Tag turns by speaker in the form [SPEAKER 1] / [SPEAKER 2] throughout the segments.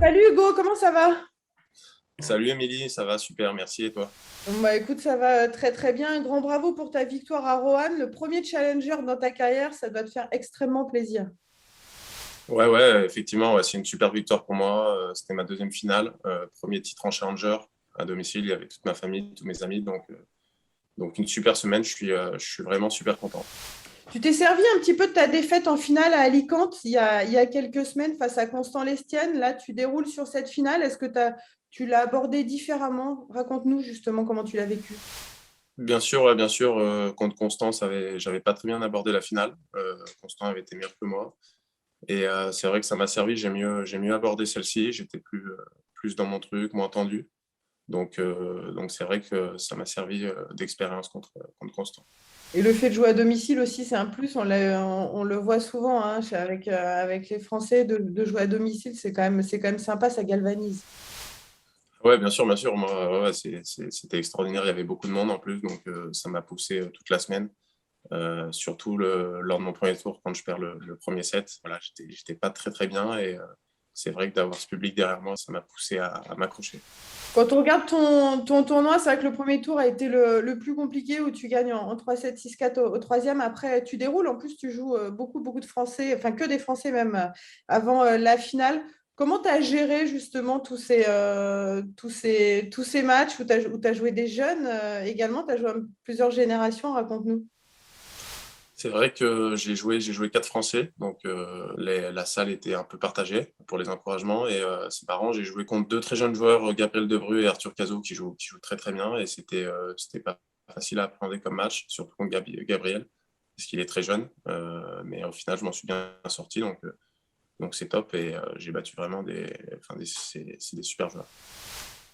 [SPEAKER 1] Salut Hugo, comment ça va?
[SPEAKER 2] Salut Émilie, ça va super, merci et toi?
[SPEAKER 1] Bah écoute, ça va très très bien. Un grand bravo pour ta victoire à Roanne. Le premier challenger dans ta carrière, ça doit te faire extrêmement plaisir.
[SPEAKER 2] Ouais, effectivement, ouais, c'est une super victoire pour moi. C'était ma deuxième finale, premier titre en challenger à domicile, il y avait toute ma famille, tous mes amis, donc une super semaine, je suis vraiment super content.
[SPEAKER 1] Tu t'es servi un petit peu de ta défaite en finale à Alicante il y a quelques semaines face à Constant Lestienne. Là, tu déroules sur cette finale. Est-ce que tu l'as abordée différemment? Raconte-nous justement comment tu l'as vécu.
[SPEAKER 2] Bien sûr, ouais, bien sûr, contre Constant, j'avais pas très bien abordé la finale. Constant avait été meilleur que moi. Et c'est vrai que ça m'a servi, j'ai mieux abordé celle-ci, j'étais plus dans mon truc, moins tendu. Donc c'est vrai que ça m'a servi d'expérience contre Constant.
[SPEAKER 1] Et le fait de jouer à domicile aussi, c'est un plus. On le voit souvent hein, avec les Français de jouer à domicile. C'est quand même sympa, ça galvanise.
[SPEAKER 2] Ouais, bien sûr, bien sûr. Moi, ouais, c'était extraordinaire. Il y avait beaucoup de monde en plus, donc ça m'a poussé toute la semaine. Surtout lors de mon premier tour, quand je perds le premier set. Voilà, j'étais pas très très bien et c'est vrai que d'avoir ce public derrière moi, ça m'a poussé à m'accrocher.
[SPEAKER 1] Quand on regarde ton tournoi, c'est vrai que le premier tour a été le plus compliqué où tu gagnes en 3-7, 6-4 au troisième. Après, tu déroules. En plus, tu joues beaucoup, beaucoup de Français, enfin que des Français même avant la finale. Comment tu as géré justement tous ces matchs où tu as joué des jeunes également? Tu as joué à plusieurs générations, raconte-nous.
[SPEAKER 2] C'est vrai que j'ai joué quatre Français, donc la salle était un peu partagée pour les encouragements et c'est marrant. J'ai joué contre deux très jeunes joueurs, Gabriel Debrue et Arthur Cazot, qui jouent très très bien et c'était pas facile à appréhender comme match, surtout contre Gabriel, parce qu'il est très jeune. Mais au final, je m'en suis bien sorti, donc c'est top et j'ai battu vraiment c'est des super joueurs.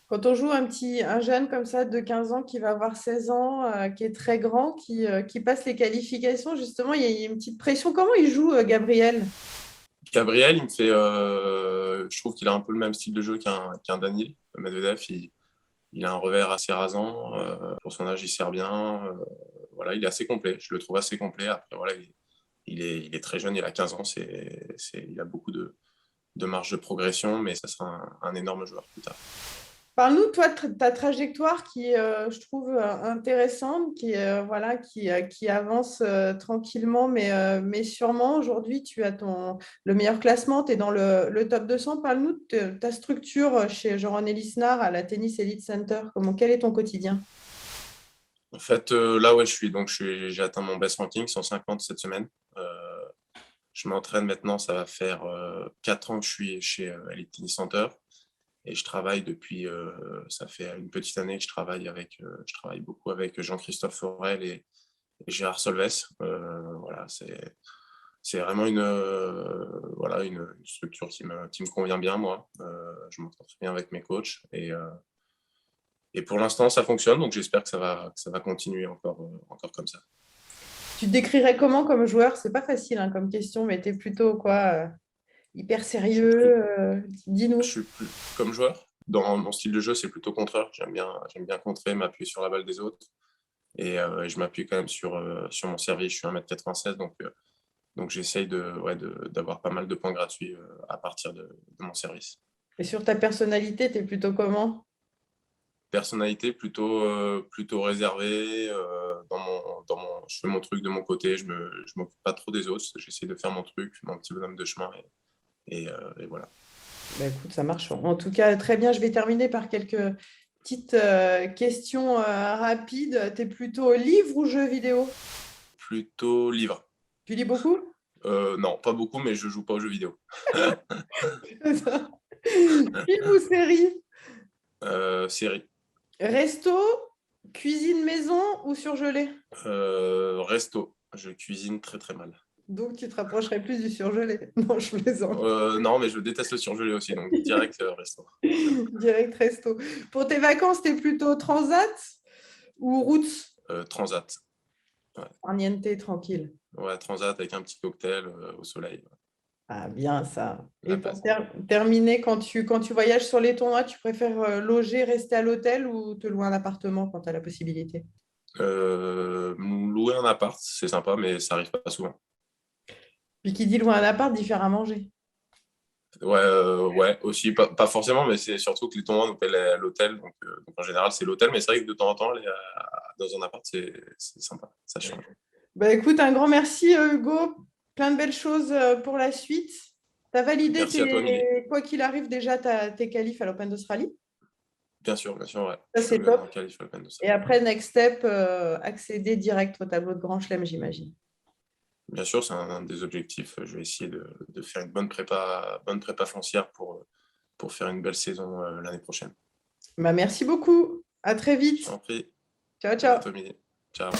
[SPEAKER 1] Quand on joue un jeune comme ça de 15 ans qui va avoir 16 ans, qui est très grand, qui passe les qualifications, justement, il y a une petite pression. Comment il joue, Gabriel?
[SPEAKER 2] Gabriel, je trouve qu'il a un peu le même style de jeu qu'un Daniil Medvedev. Il a un revers assez rasant. Pour son âge, il sert bien. Voilà, il est assez complet. Je le trouve assez complet. Après, voilà, il est très jeune, il a 15 ans. Il a beaucoup de marge de progression, mais ça sera un énorme joueur plus tard.
[SPEAKER 1] Parle-nous, toi, de ta trajectoire qui est, je trouve, intéressante, qui avance tranquillement, mais sûrement. Aujourd'hui, tu as le meilleur classement, tu es dans le top 200. Parle-nous de ta structure chez Jean-René Lisnard à la Tennis Elite Center. Quel est ton quotidien?
[SPEAKER 2] En fait, là, ouais, j'ai atteint mon best ranking, 150 cette semaine. Je m'entraîne maintenant, ça va faire 4 ans que je suis chez Elite Tennis Center. Et je travaille ça fait une petite année que je travaille beaucoup avec Jean-Christophe Forel et Gérard Solves. Voilà, c'est vraiment voilà, une structure qui me convient bien, moi. Je m'entends très bien avec mes coachs et pour l'instant, ça fonctionne, donc j'espère que ça va continuer encore comme ça.
[SPEAKER 1] Tu te décrirais comment comme joueur? C'est pas facile hein, comme question, mais tu es plutôt quoi? Hyper
[SPEAKER 2] Je suis plus,
[SPEAKER 1] sérieux?
[SPEAKER 2] je
[SPEAKER 1] Dis-nous.
[SPEAKER 2] suis plus comme joueur. Dans mon style de jeu, c'est plutôt contreur. J'aime bien contrer, m'appuyer sur la balle des autres. Et je m'appuie quand même sur mon service. Je suis 1,96 m, donc j'essaye d'avoir pas mal de points gratuits à partir de mon service.
[SPEAKER 1] Et sur ta personnalité, tu es plutôt comment?
[SPEAKER 2] Personnalité plutôt réservée. Je fais mon truc de mon côté. Je m'occupe pas trop des autres. J'essaie de faire mon truc, mon petit bonhomme de chemin. Et voilà.
[SPEAKER 1] Bah, écoute, ça marche. En tout cas, très bien. Je vais terminer par quelques petites questions rapides. Tu es plutôt livre ou jeu vidéo?
[SPEAKER 2] Plutôt livre.
[SPEAKER 1] Tu lis beaucoup?
[SPEAKER 2] Non, pas beaucoup, mais je joue pas aux jeux vidéo.
[SPEAKER 1] Film ou série?
[SPEAKER 2] Série.
[SPEAKER 1] Resto, cuisine maison ou surgelé?
[SPEAKER 2] Resto. Je cuisine très très mal.
[SPEAKER 1] Donc, tu te rapprocherais plus du surgelé. Non, je plaisante.
[SPEAKER 2] Non, mais je déteste le surgelé aussi, donc direct resto.
[SPEAKER 1] Direct resto. Pour tes vacances, tu es plutôt transat ou route?
[SPEAKER 2] Transat. Ouais.
[SPEAKER 1] Farniente, tranquille.
[SPEAKER 2] Ouais, transat avec un petit cocktail au soleil.
[SPEAKER 1] Ah, bien ça. Et
[SPEAKER 2] La
[SPEAKER 1] pour
[SPEAKER 2] base.
[SPEAKER 1] terminer, quand tu voyages sur les tournois, tu préfères loger, rester à l'hôtel ou te louer un appartement quand tu as la possibilité?
[SPEAKER 2] Louer un appart, c'est sympa, mais ça arrive pas souvent.
[SPEAKER 1] Puis qui dit louer un appart dit faire à manger.
[SPEAKER 2] Ouais, aussi, pas forcément, mais c'est surtout que les tournois nous paient l'hôtel. Donc, en général, c'est l'hôtel, mais c'est vrai que de temps en temps, aller dans un appart, c'est sympa, ça change.
[SPEAKER 1] Bah, écoute, un grand merci, Hugo. Plein de belles choses pour la suite. Tu as validé
[SPEAKER 2] Merci à toi, Émilie.
[SPEAKER 1] quoi qu'il arrive déjà tes qualifs à l'Open d'Australie.
[SPEAKER 2] Bien sûr, ouais.
[SPEAKER 1] Ça,
[SPEAKER 2] Je
[SPEAKER 1] c'est
[SPEAKER 2] suis
[SPEAKER 1] top.
[SPEAKER 2] en qualif Open
[SPEAKER 1] Et
[SPEAKER 2] d'Australie.
[SPEAKER 1] après, next step, accéder direct au tableau de Grand Chelem, j'imagine.
[SPEAKER 2] Bien sûr, c'est un des objectifs. Je vais essayer de faire une bonne prépa foncière pour faire une belle saison l'année prochaine.
[SPEAKER 1] Bah, merci beaucoup. À très
[SPEAKER 2] Je
[SPEAKER 1] vite.
[SPEAKER 2] t'en prie.
[SPEAKER 1] Ciao,
[SPEAKER 2] À
[SPEAKER 1] ciao.
[SPEAKER 2] bientôt, Émilie. Ciao.